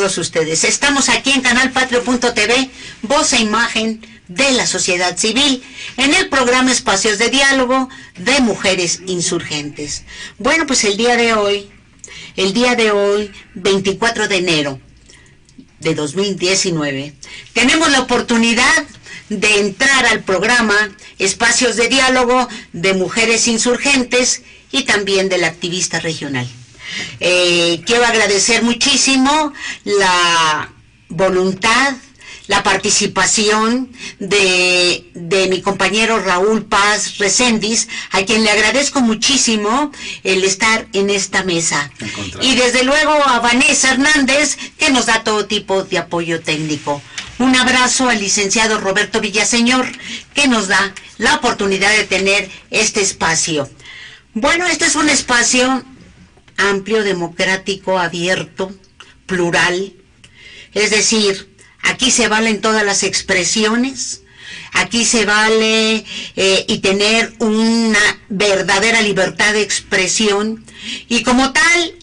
todos ustedes. Estamos aquí en canalpatrio.tv, voz e imagen de la sociedad civil, en el programa Espacios de Diálogo de Mujeres Insurgentes. Bueno, pues el día de hoy, 24 de enero de 2019, tenemos la oportunidad de entrar al programa Espacios de Diálogo de Mujeres Insurgentes y también del activista regional. Quiero agradecer muchísimo la voluntad, la participación de mi compañero Raúl Paz Recendis, a quien le agradezco muchísimo el estar en esta mesa. Y desde luego a Vanessa Hernández, que nos da todo tipo de apoyo técnico. Un abrazo al licenciado Roberto Villaseñor, que nos da la oportunidad de tener este espacio. Bueno, este es un espacio amplio, democrático, abierto, plural, es decir, aquí se valen todas las expresiones, aquí se vale y tener una verdadera libertad de expresión, y como tal,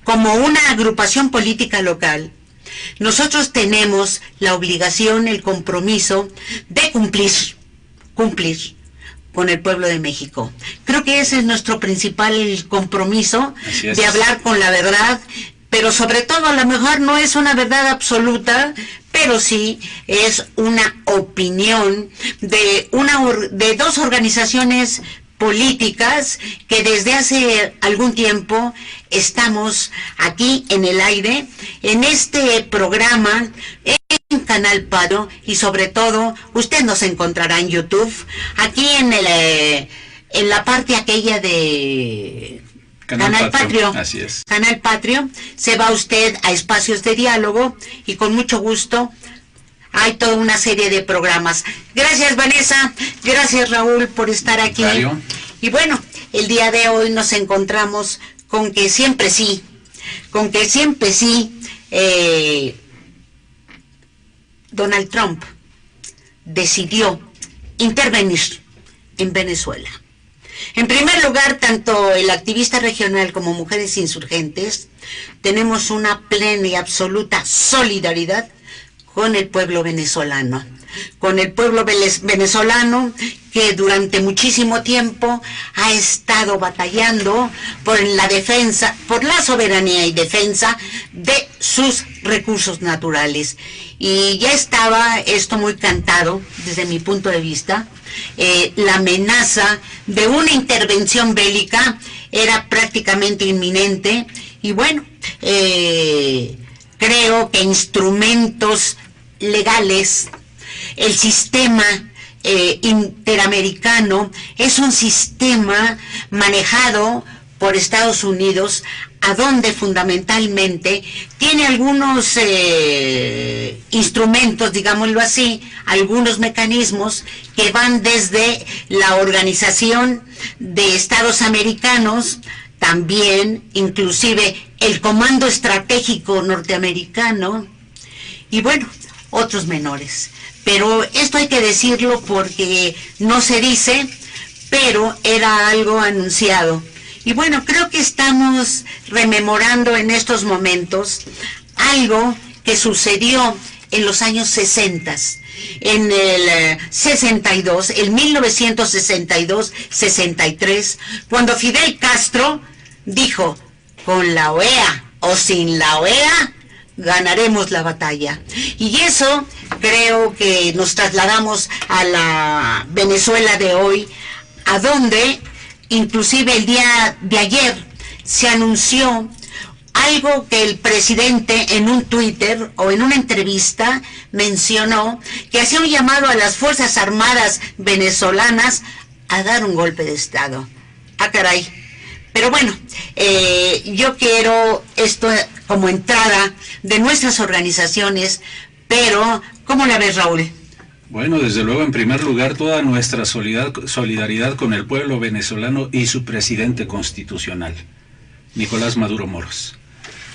como una agrupación política local, nosotros tenemos la obligación, el compromiso de cumplir con el pueblo de México. Creo que ese es nuestro principal compromiso, de hablar con la verdad, pero sobre todo a lo mejor no es una verdad absoluta, pero sí es una opinión de dos organizaciones políticas que desde hace algún tiempo estamos aquí en el aire, en este programa, en Canal Patrio, y sobre todo usted nos encontrará en YouTube, aquí en la parte aquella de Canal Patrio. Así es. Canal Patrio, se va usted a Espacios de Diálogo y con mucho gusto hay toda una serie de programas. Gracias, Vanessa, gracias, Raúl, por estar aquí. Mario. Y bueno, el día de hoy nos encontramos con que siempre sí, Donald Trump decidió intervenir en Venezuela. En primer lugar, tanto el activista regional como Mujeres Insurgentes tenemos una plena y absoluta solidaridad con el pueblo venezolano. Con el pueblo venezolano que durante muchísimo tiempo ha estado batallando por la defensa, por la soberanía y defensa de sus recursos naturales. Y ya estaba esto muy cantado desde mi punto de vista. La amenaza de una intervención bélica era prácticamente inminente, y bueno, creo que instrumentos legales, el sistema interamericano es un sistema manejado por Estados Unidos, a donde fundamentalmente tiene algunos instrumentos, digámoslo así, algunos mecanismos que van desde la Organización de Estados Americanos, también inclusive el Comando Estratégico Norteamericano, y bueno, otros menores. Pero esto hay que decirlo porque no se dice, pero era algo anunciado. Y bueno, creo que estamos rememorando en estos momentos algo que sucedió en los años 60, en el 62, el 1962-63, cuando Fidel Castro dijo, con la OEA o sin la OEA, ganaremos la batalla. Y eso creo que nos trasladamos a la Venezuela de hoy, a donde inclusive el día de ayer se anunció algo que el presidente en un Twitter o en una entrevista mencionó, que hacía un llamado a las Fuerzas Armadas venezolanas a dar un golpe de Estado. Ah, caray. Pero bueno, yo quiero esto como entrada de nuestras organizaciones, pero ¿cómo la ves, Raúl? Bueno, desde luego, en primer lugar, toda nuestra solidaridad con el pueblo venezolano y su presidente constitucional, Nicolás Maduro Moros.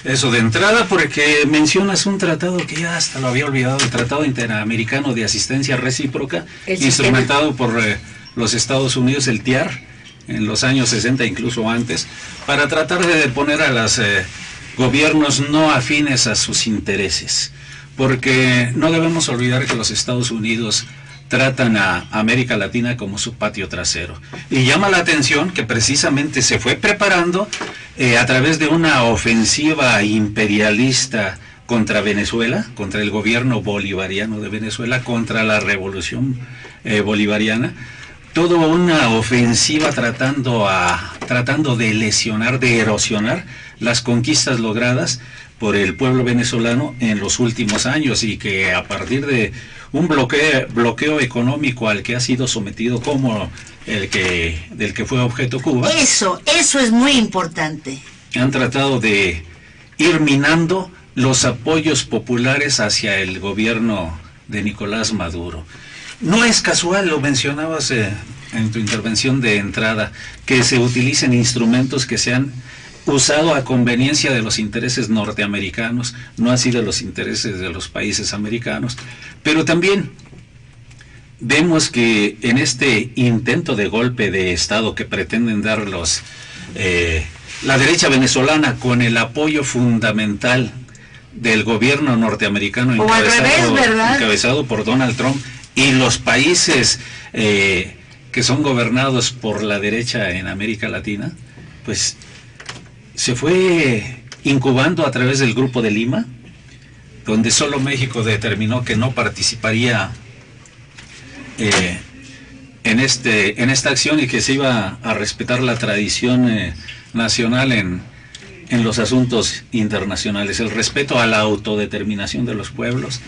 Eso de entrada, porque mencionas un tratado que ya hasta lo había olvidado, el Tratado Interamericano de Asistencia Recíproca, instrumentado por los Estados Unidos, el TIAR, en los años 60, incluso antes, para tratar de deponer a las gobiernos no afines a sus intereses, porque no debemos olvidar que los Estados Unidos tratan a América Latina como su patio trasero. Y llama la atención que precisamente se fue preparando a través de una ofensiva imperialista contra Venezuela, contra el gobierno bolivariano de Venezuela, contra la revolución bolivariana, toda una ofensiva tratando de lesionar, de erosionar las conquistas logradas por el pueblo venezolano en los últimos años, y que a partir de un bloqueo económico al que ha sido sometido como del que fue objeto Cuba. Eso es muy importante. Han tratado de ir minando los apoyos populares hacia el gobierno de Nicolás Maduro. No es casual, lo mencionabas en tu intervención de entrada, que se utilicen instrumentos que se han usado a conveniencia de los intereses norteamericanos, no así de los intereses de los países americanos. Pero también vemos que en este intento de golpe de Estado que pretenden dar la derecha venezolana con el apoyo fundamental del gobierno norteamericano encabezado por Donald Trump, y los países que son gobernados por la derecha en América Latina, pues se fue incubando a través del Grupo de Lima, donde solo México determinó que no participaría en esta acción, y que se iba a respetar la tradición nacional en los asuntos internacionales, el respeto a la autodeterminación de los pueblos.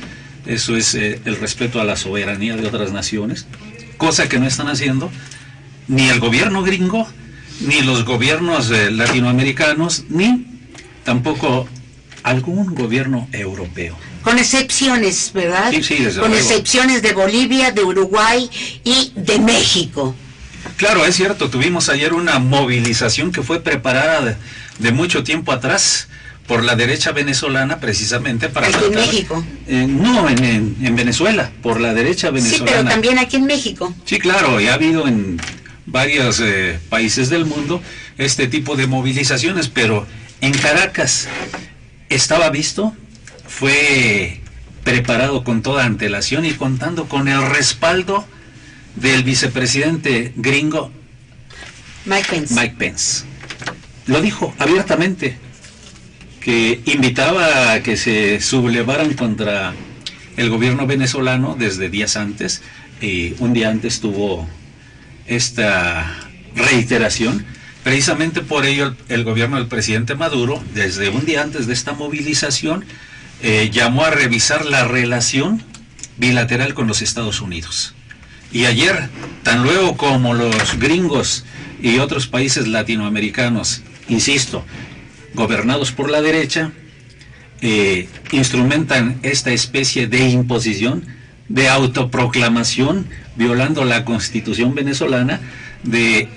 Eso es el respeto a la soberanía de otras naciones, cosa que no están haciendo ni el gobierno gringo, ni los gobiernos latinoamericanos, ni tampoco algún gobierno europeo. Con excepciones, ¿verdad? Sí, desde Con luego. excepciones de Bolivia, de Uruguay y de México. Claro, es cierto, tuvimos ayer una movilización que fue preparada de mucho tiempo atrás por la derecha venezolana, precisamente para ¿Aquí tratar... en México? No, en Venezuela, por la derecha venezolana. Sí, pero también aquí en México. Sí, claro, y ha habido en varios países del mundo este tipo de movilizaciones, pero en Caracas estaba visto, fue preparado con toda antelación y contando con el respaldo del vicepresidente gringo Mike Pence. Lo dijo abiertamente, que invitaba a que se sublevaran contra el gobierno venezolano desde días antes, y un día antes tuvo esta reiteración. Precisamente por ello el gobierno del presidente Maduro, desde un día antes de esta movilización, llamó a revisar la relación bilateral con los Estados Unidos. Y ayer, tan luego como los gringos y otros países latinoamericanos, insisto, gobernados por la derecha, instrumentan esta especie de imposición, de autoproclamación, violando la Constitución venezolana, de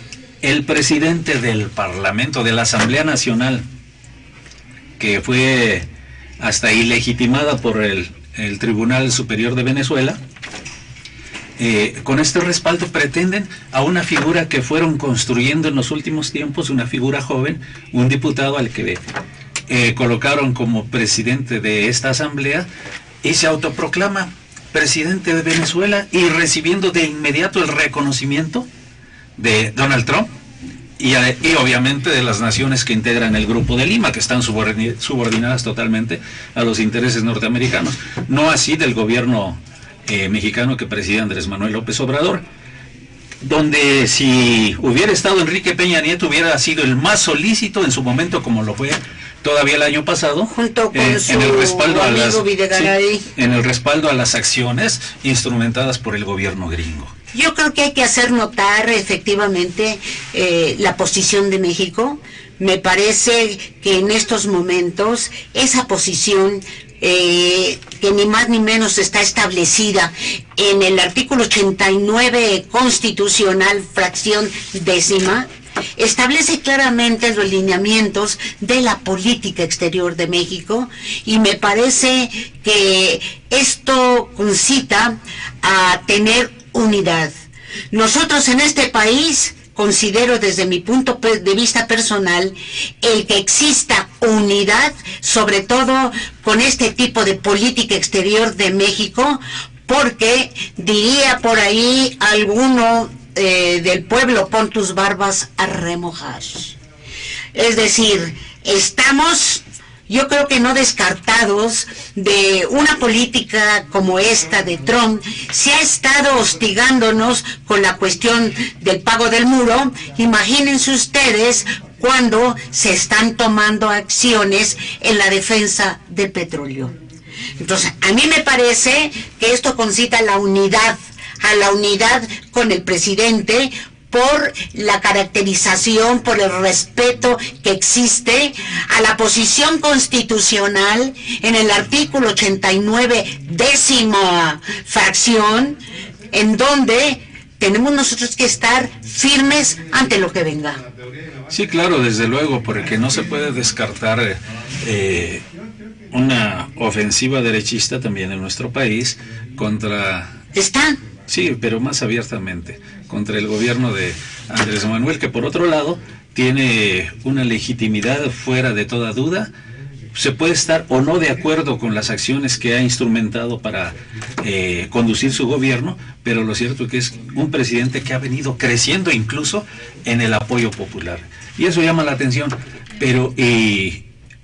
el presidente del Parlamento, de la Asamblea Nacional, que fue hasta ilegitimada por el Tribunal Superior de Venezuela. Con este respaldo pretenden a una figura que fueron construyendo en los últimos tiempos, una figura joven, un diputado al que colocaron como presidente de esta asamblea, y se autoproclama presidente de Venezuela, y recibiendo de inmediato el reconocimiento de Donald Trump y obviamente de las naciones que integran el Grupo de Lima, que están subordinadas totalmente a los intereses norteamericanos, no así del gobierno mexicano que preside Andrés Manuel López Obrador, donde si hubiera estado Enrique Peña Nieto hubiera sido el más solícito en su momento, como lo fue todavía el año pasado, junto con su en el respaldo amigo Videgaray. sí, en el respaldo a las acciones instrumentadas por el gobierno gringo. Yo creo que hay que hacer notar efectivamente la posición de México. Me parece que en estos momentos esa posición que ni más ni menos está establecida en el artículo 89 constitucional, fracción 10ª, establece claramente los lineamientos de la política exterior de México, y me parece que esto concita a tener unidad. Nosotros en este país, considero desde mi punto de vista personal, el que exista unidad, sobre todo con este tipo de política exterior de México, porque diría por ahí alguno del pueblo, pon tus barbas a remojar. Es decir, estamos, yo creo que no descartados de una política como esta de Trump. Se ha estado hostigándonos con la cuestión del pago del muro. Imagínense ustedes cuando se están tomando acciones en la defensa del petróleo. Entonces, a mí me parece que esto concita a la unidad con el presidente, por la caracterización, por el respeto que existe a la posición constitucional en el artículo 89, 10ª fracción, en donde tenemos nosotros que estar firmes ante lo que venga. Sí, claro, desde luego, porque no se puede descartar una ofensiva derechista también en nuestro país contra... ¿Está? Sí, pero más abiertamente, contra el gobierno de Andrés Manuel, que por otro lado tiene una legitimidad fuera de toda duda. Se puede estar o no de acuerdo con las acciones que ha instrumentado para conducir su gobierno, pero lo cierto es que es un presidente que ha venido creciendo incluso en el apoyo popular. Y eso llama la atención, pero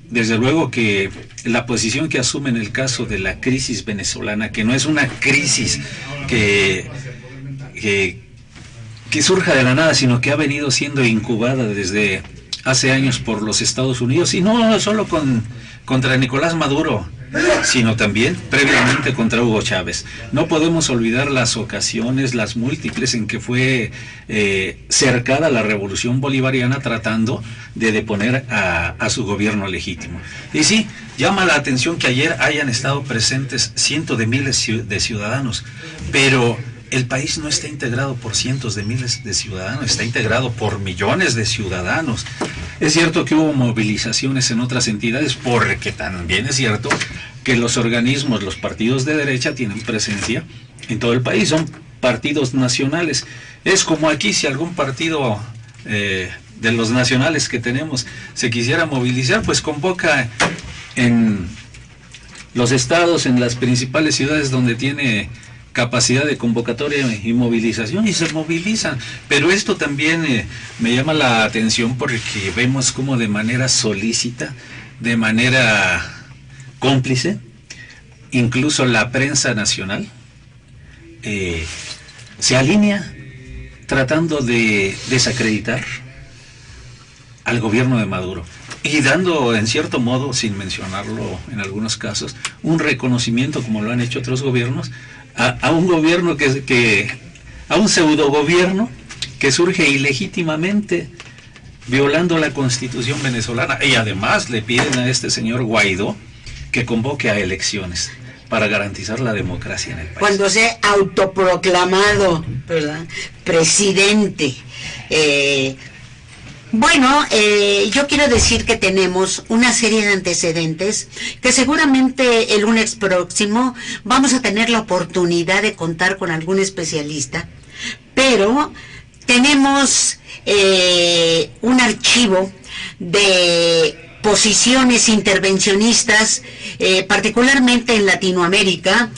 desde luego que la posición que asume en el caso de la crisis venezolana, que no es una crisis que surja de la nada, sino que ha venido siendo incubada desde hace años por los Estados Unidos, y no solo contra Nicolás Maduro, sino también previamente contra Hugo Chávez. No podemos olvidar las ocasiones, las múltiples en que fue cercada la revolución bolivariana tratando de deponer a su gobierno legítimo. Y sí, llama la atención que ayer hayan estado presentes cientos de miles de ciudadanos, pero el país no está integrado por cientos de miles de ciudadanos, está integrado por millones de ciudadanos. Es cierto que hubo movilizaciones en otras entidades, porque también es cierto que los organismos, los partidos de derecha tienen presencia en todo el país, son partidos nacionales. Es como aquí, si algún partido de los nacionales que tenemos se quisiera movilizar, pues convoca en los estados, en las principales ciudades donde tiene capacidad de convocatoria y movilización, y se movilizan. Pero esto también me llama la atención, porque vemos como de manera solícita, de manera cómplice, incluso la prensa nacional se alinea tratando de desacreditar al gobierno de Maduro, y dando, en cierto modo, sin mencionarlo en algunos casos, un reconocimiento, como lo han hecho otros gobiernos, a un gobierno a un pseudo gobierno que surge ilegítimamente, violando la Constitución venezolana. Y además le piden a este señor Guaidó que convoque a elecciones para garantizar la democracia en el país. Cuando se ha autoproclamado, ¿verdad?, presidente. Bueno, yo quiero decir que tenemos una serie de antecedentes que seguramente el lunes próximo vamos a tener la oportunidad de contar con algún especialista, pero tenemos un archivo de posiciones intervencionistas, particularmente en Latinoamérica,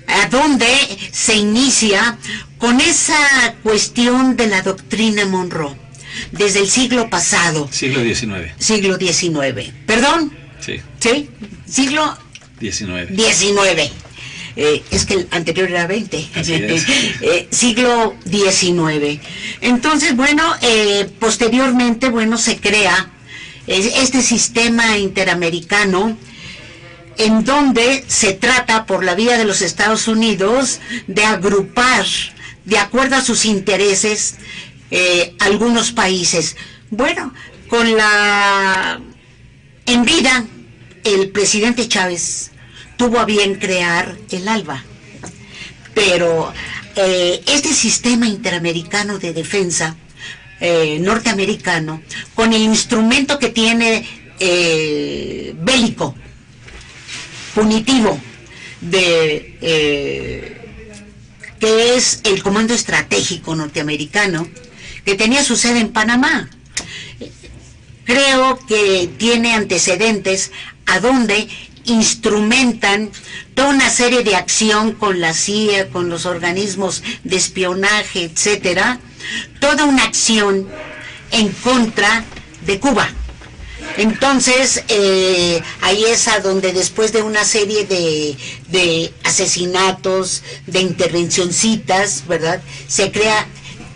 a donde se inicia con esa cuestión de la doctrina Monroe, desde el siglo pasado. Siglo XIX. Siglo XIX. ¿Perdón? Sí. ¿Sí? Siglo XIX. XIX. Es que el anterior era 20. Así es. Siglo XIX. Entonces, bueno, posteriormente, bueno, se crea este sistema interamericano, en donde se trata, por la vía de los Estados Unidos, de agrupar, de acuerdo a sus intereses, algunos países. Bueno, en vida, el presidente Chávez tuvo a bien crear el ALBA, pero este sistema interamericano de defensa norteamericano, con el instrumento que tiene bélico, punitivo, que es el Comando Estratégico Norteamericano, que tenía su sede en Panamá. creo que tiene antecedentes a donde instrumentan toda una serie de acción con la CIA, con los organismos de espionaje, etcétera, toda una acción en contra de Cuba. Entonces, ahí es a donde después de una serie de asesinatos, de intervencioncitas, ¿verdad?, se crea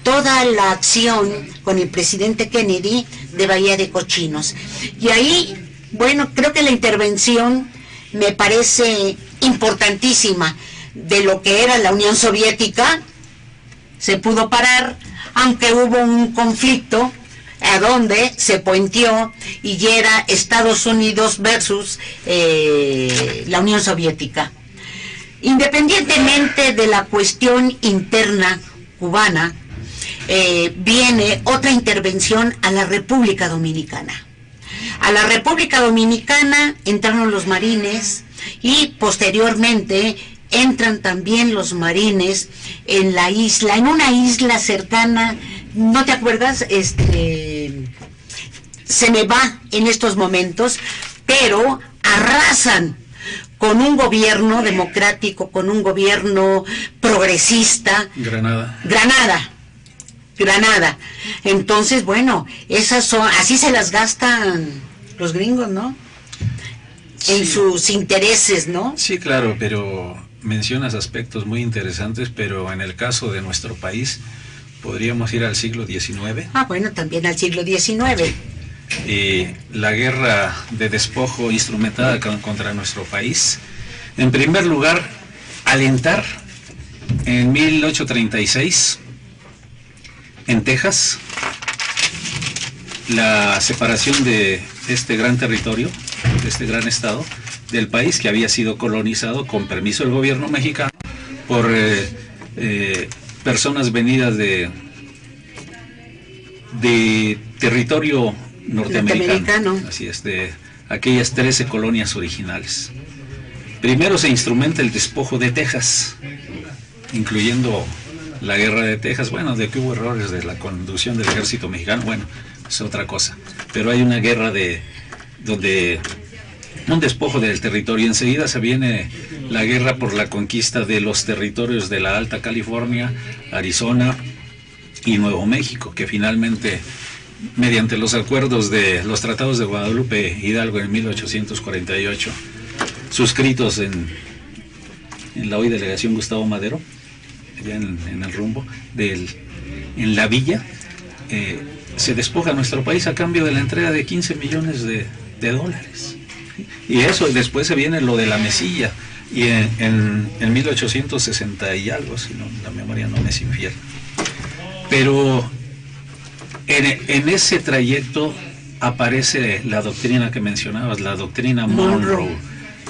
toda la acción con el presidente Kennedy de Bahía de Cochinos. Y ahí, bueno, creo que la intervención me parece importantísima de lo que era la Unión Soviética. Se pudo parar, aunque hubo un conflicto a donde se puenteó y era Estados Unidos versus la Unión Soviética. Independientemente de la cuestión interna cubana, viene otra intervención a la República Dominicana. A la República Dominicana entraron los marines y posteriormente entran también los marines en la isla, en una isla cercana, ¿no te acuerdas? Se me va en estos momentos, pero arrasan con un gobierno democrático, con un gobierno progresista. Granada. Entonces, bueno, esas son, así se las gastan los gringos, ¿no? En sus intereses, ¿no? Sí, claro, pero mencionas aspectos muy interesantes, pero en el caso de nuestro país, podríamos ir al siglo XIX. Ah, bueno, también al siglo XIX. Y la guerra de despojo instrumentada contra nuestro país. En primer lugar, alentar en 1836 en Texas la separación de este gran territorio, de este gran estado, del país que había sido colonizado con permiso del gobierno mexicano por personas venidas de territorio norteamericano, así es, de aquellas 13 colonias originales. Primero se instrumenta el despojo de Texas, incluyendo la guerra de Texas. Bueno, de que hubo errores de la conducción del ejército mexicano, bueno, es otra cosa, pero hay una guerra donde un despojo del territorio. Enseguida se viene la guerra por la conquista de los territorios de la Alta California, Arizona y Nuevo México, que finalmente, mediante los acuerdos de los tratados de Guadalupe Hidalgo en 1848, suscritos en la hoy delegación Gustavo Madero, allá en el rumbo, en la villa, se despoja a nuestro país a cambio de la entrega de 15 millones de dólares. Y eso, después se viene lo de la Mesilla, y en 1860 y algo, si no, la memoria no me es infiel. Pero en ese trayecto aparece la doctrina que mencionabas, la doctrina Monroe,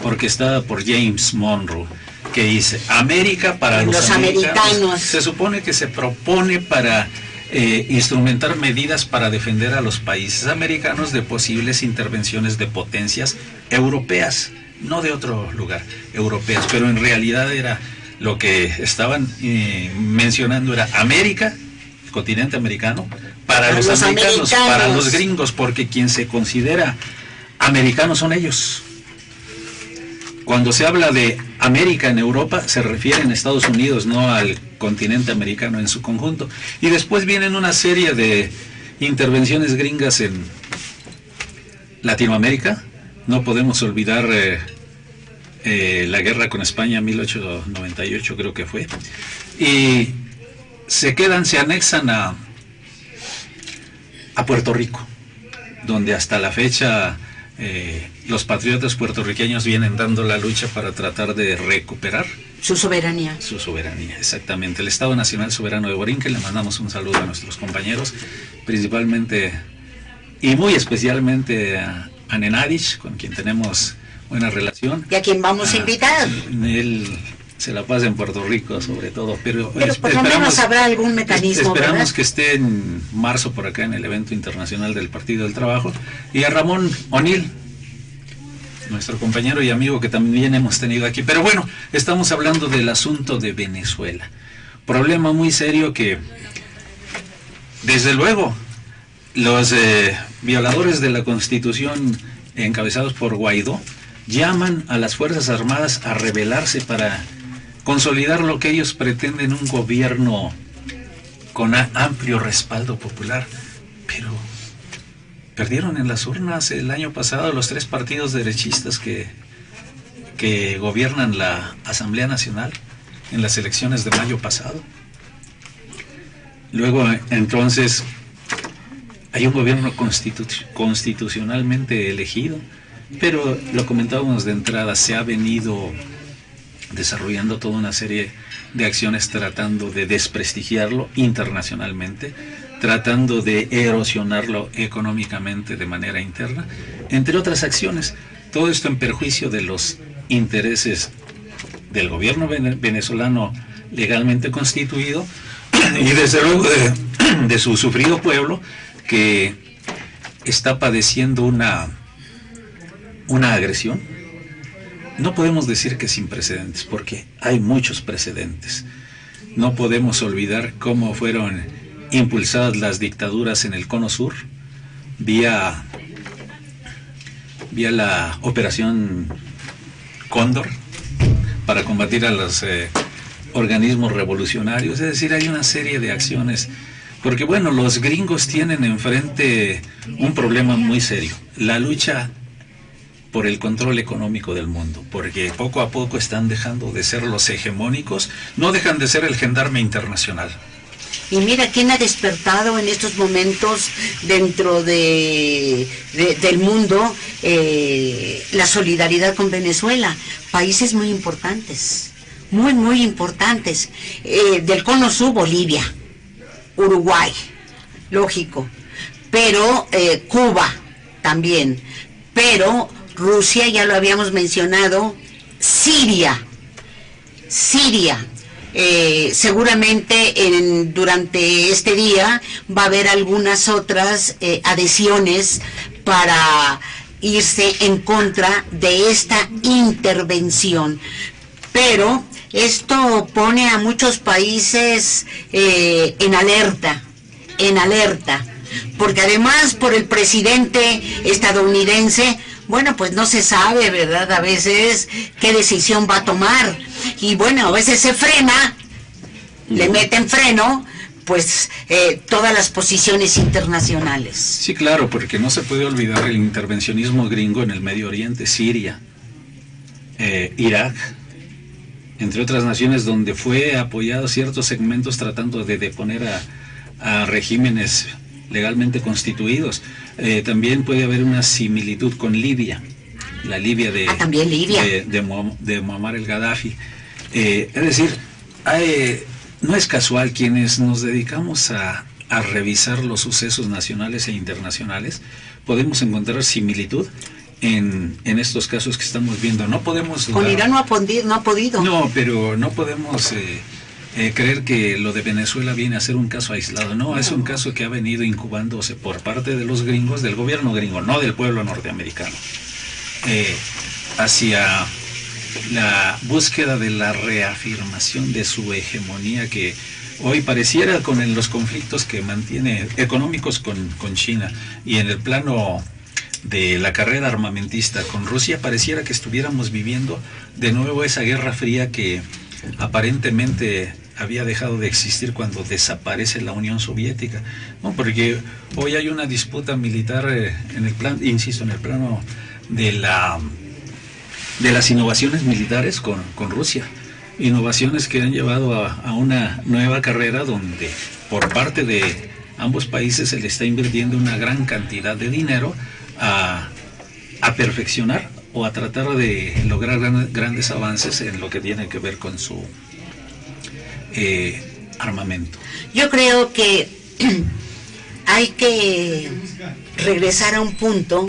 orquestada por James Monroe, que dice: América para los americanos. Se supone que se propone para instrumentar medidas para defender a los países americanos de posibles intervenciones de potencias europeas, no de otro lugar, europeas, pero en realidad era lo que estaban mencionando, era América, el continente americano, para los americanos, para los gringos, porque quien se considera americano son ellos. Cuando se habla de América en Europa, se refiere en Estados Unidos, no al continente americano en su conjunto. Y después vienen una serie de intervenciones gringas en Latinoamérica. No podemos olvidar la guerra con España en 1898, creo que fue. Y se anexan a Puerto Rico, donde hasta la fecha los patriotas puertorriqueños vienen dando la lucha para tratar de recuperar su soberanía. Su soberanía, exactamente. El Estado Nacional Soberano de Borinquen. Le mandamos un saludo a nuestros compañeros, principalmente y muy especialmente a Nenadich, con quien tenemos buena relación. Y a quien vamos a invitar. Él se la pasa en Puerto Rico, sobre todo. Pero por lo menos habrá algún mecanismo. Esperamos, ¿verdad?, que esté en marzo por acá en el evento internacional del Partido del Trabajo. Y a Ramón O'Neill, nuestro compañero y amigo que también hemos tenido aquí. Pero bueno, estamos hablando del asunto de Venezuela. Problema muy serio que, desde luego, los violadores de la Constitución, encabezados por Guaidó, llaman a las Fuerzas Armadas a rebelarse para consolidar lo que ellos pretenden, un gobierno con amplio respaldo popular. Pero perdieron en las urnas el año pasado los 3 partidos derechistas que gobiernan la Asamblea Nacional en las elecciones de mayo pasado. Luego, entonces, hay un gobierno constitucionalmente elegido, pero lo comentábamos de entrada, se ha venido desarrollando toda una serie de acciones tratando de desprestigiarlo internacionalmente, tratando de erosionarlo económicamente de manera interna, entre otras acciones. Todo esto en perjuicio de los intereses del gobierno venezolano legalmente constituido y desde luego de su sufrido pueblo, que está padeciendo una agresión. No podemos decir que sin precedentes, porque hay muchos precedentes. No podemos olvidar cómo fueron impulsadas las dictaduras en el Cono Sur, vía la Operación Cóndor, para combatir a los organismos revolucionarios. Es decir, hay una serie de acciones, porque bueno, los gringos tienen enfrente un problema muy serio, la lucha por el control económico del mundo, porque poco a poco están dejando de ser los hegemónicos, no dejan de ser el gendarme internacional. Y mira quién ha despertado en estos momentos dentro del mundo la solidaridad con Venezuela. Países muy importantes, muy importantes. Del Cono Sur, Bolivia, Uruguay, lógico, pero Cuba también, pero Rusia, ya lo habíamos mencionado, Siria. Seguramente durante este día va a haber algunas otras adhesiones para irse en contra de esta intervención. Pero esto pone a muchos países en alerta, porque además por el presidente estadounidense, bueno, pues no se sabe, ¿verdad? A veces qué decisión va a tomar. Y bueno, a veces se frena, le meten freno, pues todas las posiciones internacionales. Sí, claro, porque no se puede olvidar el intervencionismo gringo en el Medio Oriente, Siria, Irak, entre otras naciones donde fue apoyado ciertos segmentos tratando de deponer a regímenes legalmente constituidos. También puede haber una similitud con Libia, la Libia de Muammar el Gaddafi. Es decir, no es casual, quienes nos dedicamos a revisar los sucesos nacionales e internacionales, podemos encontrar similitud en estos casos que estamos viendo. No podemos... Con Irán no ha podido. No, pero no podemos... creer que lo de Venezuela viene a ser un caso aislado. No, es un caso que ha venido incubándose por parte de los gringos, del gobierno gringo, no del pueblo norteamericano, hacia la búsqueda de la reafirmación de su hegemonía, que hoy pareciera, con los conflictos que mantiene económicos con China y en el plano de la carrera armamentista con Rusia, pareciera que estuviéramos viviendo de nuevo esa guerra fría que aparentemente había dejado de existir cuando desaparece la Unión Soviética, ¿no? Porque hoy hay una disputa militar en el plano de las innovaciones militares con Rusia, innovaciones que han llevado a una nueva carrera donde por parte de ambos países se le está invirtiendo una gran cantidad de dinero a perfeccionar o a tratar de lograr grandes avances en lo que tiene que ver con su armamento. Yo creo que hay que regresar a un punto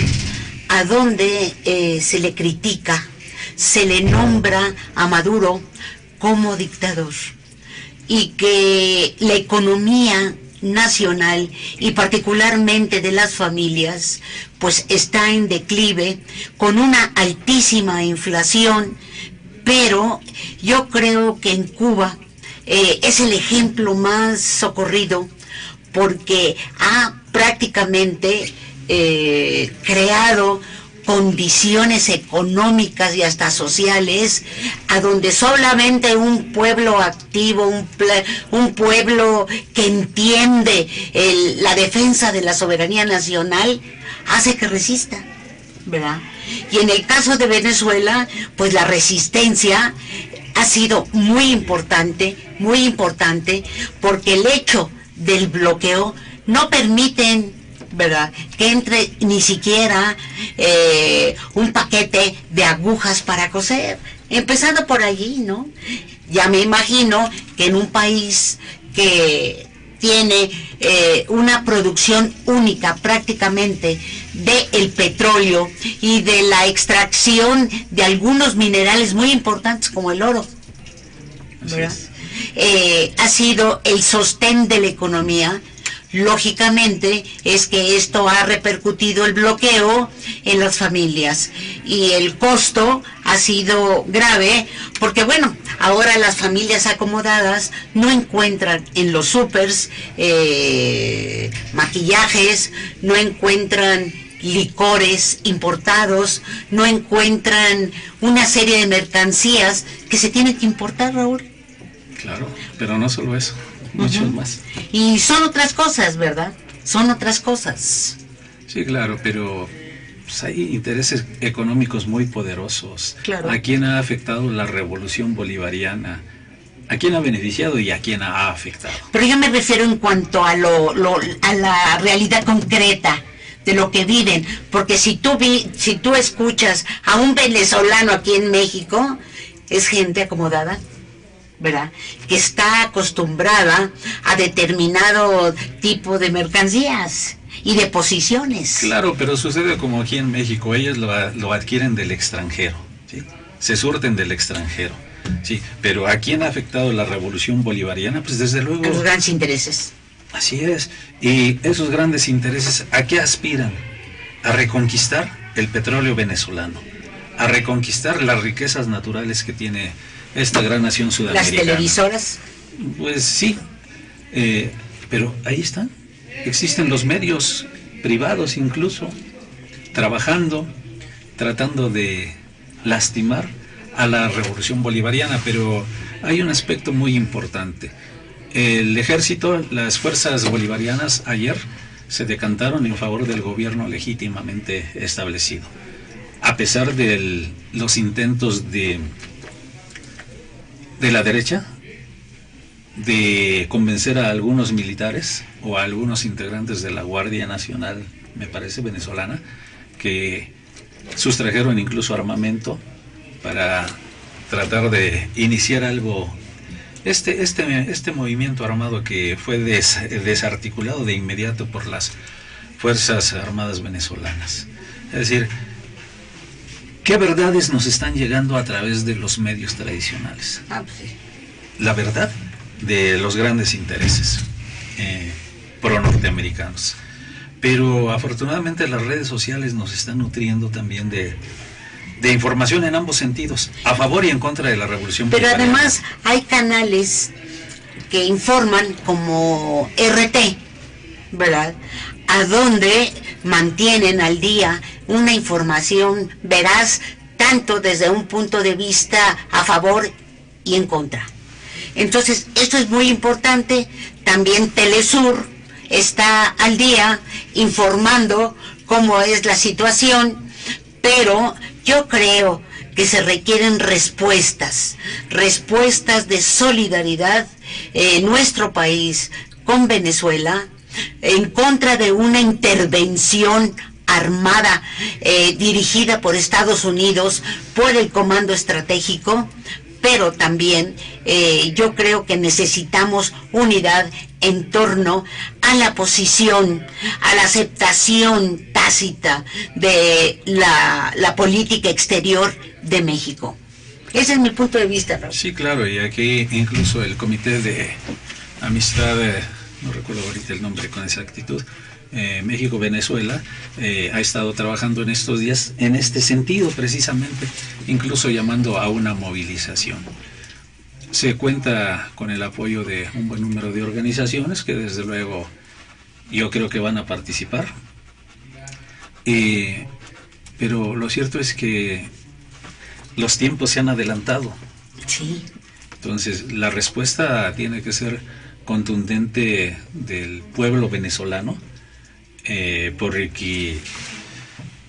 a donde se le critica, se le nombra a Maduro como dictador, y que la economía nacional y particularmente de las familias pues está en declive, con una altísima inflación. Pero yo creo que en Cuba es el ejemplo más socorrido, porque ha prácticamente creado condiciones económicas y hasta sociales a donde solamente un pueblo activo, un pueblo que entiende la defensa de la soberanía nacional hace que resista, ¿verdad? Y en el caso de Venezuela, pues la resistencia ha sido muy importante, porque el hecho del bloqueo no permiten, ¿verdad?, que entre ni siquiera un paquete de agujas para coser, empezando por allí, ¿no? Ya me imagino que en un país que tiene una producción única prácticamente del petróleo y de la extracción de algunos minerales muy importantes como el oro, ¿verdad? Ha sido el sostén de la economía. Lógicamente es que esto ha repercutido el bloqueo en las familias y el costo ha sido grave porque, bueno, ahora las familias acomodadas no encuentran en los supers maquillajes, no encuentran licores importados, no encuentran una serie de mercancías que se tienen que importar, Raúl. Claro, pero no solo eso, muchos más. Y son otras cosas, ¿verdad? Son otras cosas. Sí, claro, pero pues, hay intereses económicos muy poderosos. Claro. ¿A quién ha afectado la revolución bolivariana? ¿A quién ha beneficiado y a quién ha afectado? Pero yo me refiero en cuanto a a la realidad concreta de lo que viven, porque si tú escuchas a un venezolano aquí en México, es gente acomodada, ¿verdad?, que está acostumbrada a determinado tipo de mercancías y de posiciones. Claro, pero sucede como aquí en México, ellos lo adquieren del extranjero, ¿sí? Se surten del extranjero, sí, pero ¿a quién ha afectado la revolución bolivariana? Pues desde luego... A los grandes intereses. Así es, y esos grandes intereses, ¿a qué aspiran? A reconquistar el petróleo venezolano, a reconquistar las riquezas naturales que tiene esta gran nación sudamericana. ¿Las televisoras? Pues sí, pero ahí están, existen los medios privados incluso, trabajando, tratando de lastimar a la revolución bolivariana, pero hay un aspecto muy importante. El ejército, las fuerzas bolivarianas ayer se decantaron en favor del gobierno legítimamente establecido, a pesar de los intentos de la derecha de convencer a algunos militares o a algunos integrantes de la Guardia Nacional, me parece venezolana, que sustrajeron incluso armamento para tratar de iniciar algo. Este movimiento armado que fue desarticulado de inmediato por las Fuerzas Armadas venezolanas. Es decir, ¿qué verdades nos están llegando a través de los medios tradicionales? La verdad de los grandes intereses pro-norteamericanos. Pero afortunadamente las redes sociales nos están nutriendo también de información en ambos sentidos, a favor y en contra de la revolución bolivariana. Pero además hay canales que informan como RT, ¿verdad?, a donde mantienen al día una información veraz, tanto desde un punto de vista a favor y en contra. Entonces, esto es muy importante. También Telesur está al día informando cómo es la situación, pero yo creo que se requieren respuestas de solidaridad en nuestro país con Venezuela, en contra de una intervención armada dirigida por Estados Unidos, por el Comando Estratégico, pero también yo creo que necesitamos unidad en torno a la posición, a la aceptación tácita de la política exterior de México. Ese es mi punto de vista, Raúl. Sí, claro, y aquí incluso el Comité de Amistad, no recuerdo ahorita el nombre con exactitud, México-Venezuela, ha estado trabajando en estos días en este sentido precisamente, incluso llamando a una movilización. Se cuenta con el apoyo de un buen número de organizaciones que desde luego yo creo que van a participar. Pero lo cierto es que los tiempos se han adelantado. Sí. Entonces, la respuesta tiene que ser contundente del pueblo venezolano, porque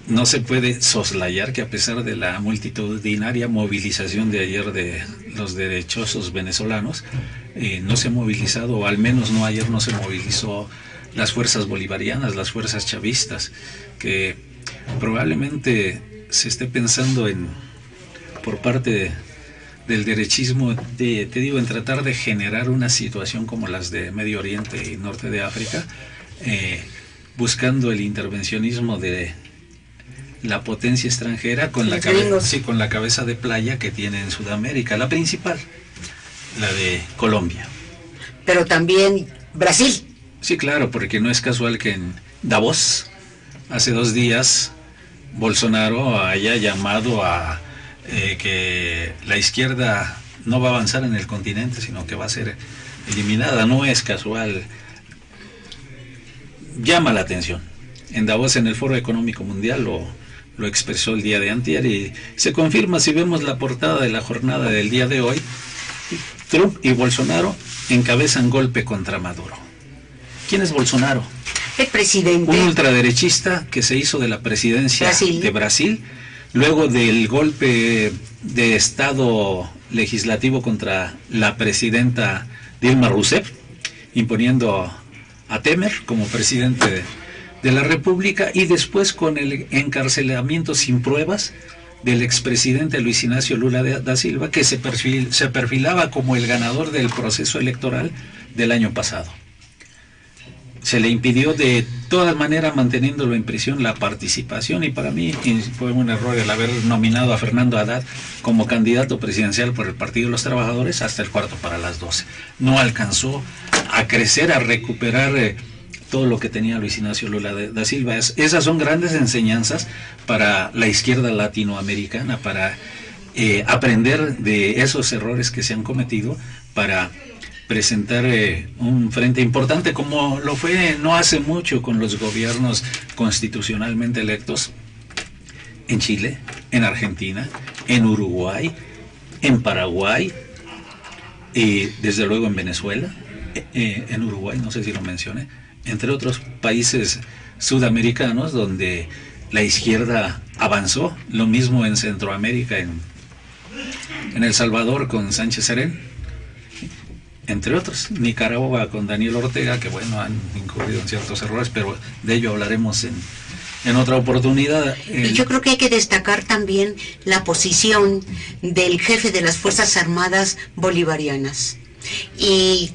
no se puede soslayar que a pesar de la multitudinaria movilización de ayer de los derechosos venezolanos, no se ha movilizado, o al menos no ayer no se movilizó las fuerzas bolivarianas, las fuerzas chavistas, que probablemente se esté pensando por parte del derechismo, te digo, en tratar de generar una situación como las de Medio Oriente y Norte de África, buscando el intervencionismo de la potencia extranjera con con la cabeza de playa que tiene en Sudamérica, la principal, la de Colombia. Pero también Brasil. Sí, claro, porque no es casual que en Davos, hace 2 días, Bolsonaro haya llamado a que la izquierda no va a avanzar en el continente, sino que va a ser eliminada. No es casual. Llama la atención. En Davos, en el Foro Económico Mundial, lo expresó el día de antier, y se confirma si vemos la portada de la jornada del día de hoy. Trump y Bolsonaro encabezan golpe contra Maduro. ¿Quién es Bolsonaro? El presidente. Un ultraderechista que se hizo de la presidencia de Brasil, luego del golpe de Estado legislativo contra la presidenta Dilma Rousseff, imponiendo a Temer como presidente de la República, y después con el encarcelamiento sin pruebas del expresidente Luis Ignacio Lula da Silva, que se perfilaba como el ganador del proceso electoral del año pasado. Se le impidió de todas maneras, manteniéndolo en prisión, la participación, y para mí fue un error el haber nominado a Fernando Haddad como candidato presidencial por el Partido de los Trabajadores hasta el 11:45. No alcanzó a crecer, a recuperar todo lo que tenía Luis Ignacio Lula da Silva. Esas son grandes enseñanzas para la izquierda latinoamericana, para aprender de esos errores que se han cometido, para presentar un frente importante, como lo fue no hace mucho con los gobiernos constitucionalmente electos en Chile, en Argentina, en Uruguay, en Paraguay, y desde luego en Venezuela, en Uruguay, no sé si lo mencioné, entre otros países sudamericanos donde la izquierda avanzó. Lo mismo en Centroamérica, en El Salvador con Sánchez Serén, entre otros. Nicaragua con Daniel Ortega, que bueno, han incurrido en ciertos errores, pero de ello hablaremos en otra oportunidad. Y yo creo que hay que destacar también la posición del jefe de las Fuerzas Armadas bolivarianas, y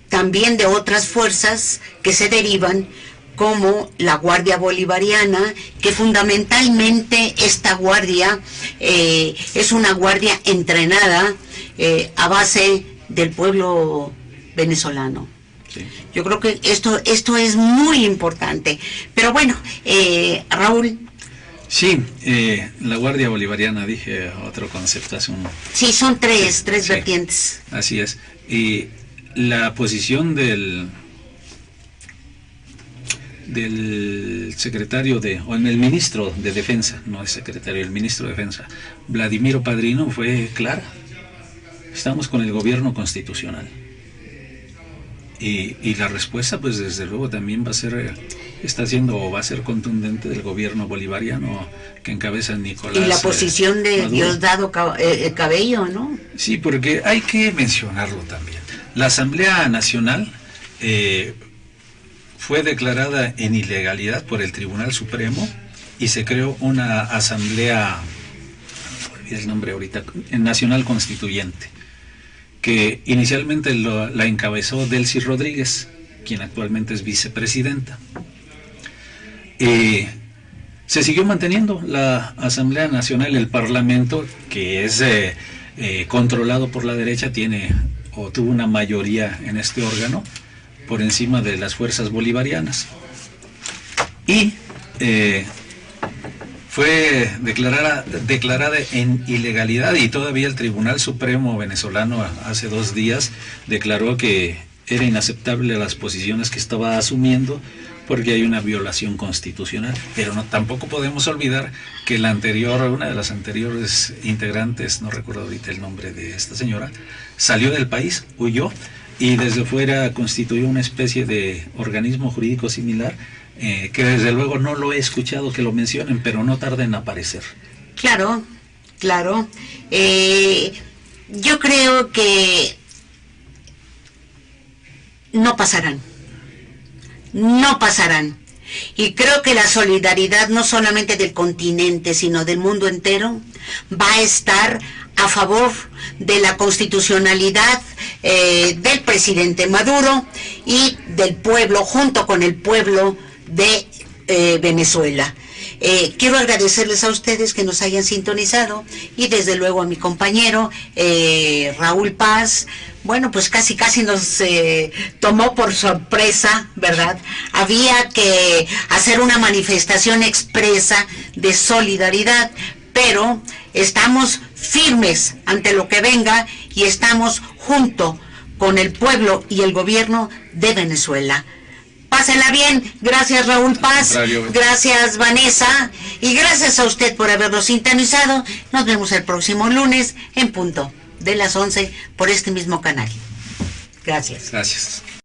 también de otras fuerzas que se derivan, como la Guardia Bolivariana, que fundamentalmente esta guardia es una guardia entrenada a base del pueblo venezolano. Sí. Yo creo que esto es muy importante. Pero bueno, Raúl. Sí, la Guardia Bolivariana, dije otro concepto hace un... Sí, son tres vertientes. Así es. Y la posición del secretario o en el ministro de Defensa, no es secretario, el ministro de Defensa, Vladimiro Padrino, fue clara. Estamos con el gobierno constitucional. Y la respuesta, pues desde luego también va a ser contundente del gobierno bolivariano que encabeza Nicolás. Y la posición de Maduro. Diosdado Cabello, ¿no? Sí, porque hay que mencionarlo también. La Asamblea Nacional fue declarada en ilegalidad por el Tribunal Supremo, y se creó una Asamblea, no olvidé el nombre ahorita, Nacional Constituyente, que inicialmente la encabezó Delcy Rodríguez, quien actualmente es vicepresidenta. Se siguió manteniendo la Asamblea Nacional, el Parlamento, que es controlado por la derecha, tuvo una mayoría en este órgano por encima de las fuerzas bolivarianas, y fue declarada en ilegalidad, y todavía el Tribunal Supremo venezolano hace 2 días declaró que era inaceptable las posiciones que estaba asumiendo porque hay una violación constitucional. Pero no, tampoco podemos olvidar que la anterior, una de las anteriores integrantes, no recuerdo ahorita el nombre de esta señora, salió del país, huyó, y desde fuera constituyó una especie de organismo jurídico similar, que desde luego no lo he escuchado que lo mencionen, pero no tarda en aparecer. Claro, claro. Yo creo que no pasarán. No pasarán. Y creo que la solidaridad no solamente del continente, sino del mundo entero, va a estar a favor de la constitucionalidad del presidente Maduro y del pueblo, junto con el pueblo de Venezuela. Quiero agradecerles a ustedes que nos hayan sintonizado y desde luego a mi compañero Raúl Paz. Bueno, pues casi nos tomó por sorpresa, ¿verdad? Había que hacer una manifestación expresa de solidaridad, pero estamos firmes ante lo que venga y estamos junto con el pueblo y el gobierno de Venezuela. Pásenla bien. Gracias, Raúl Paz. Gracias, Vanessa. Y gracias a usted por habernos sintonizado. Nos vemos el próximo lunes en punto de las 11 por este mismo canal. Gracias. Gracias.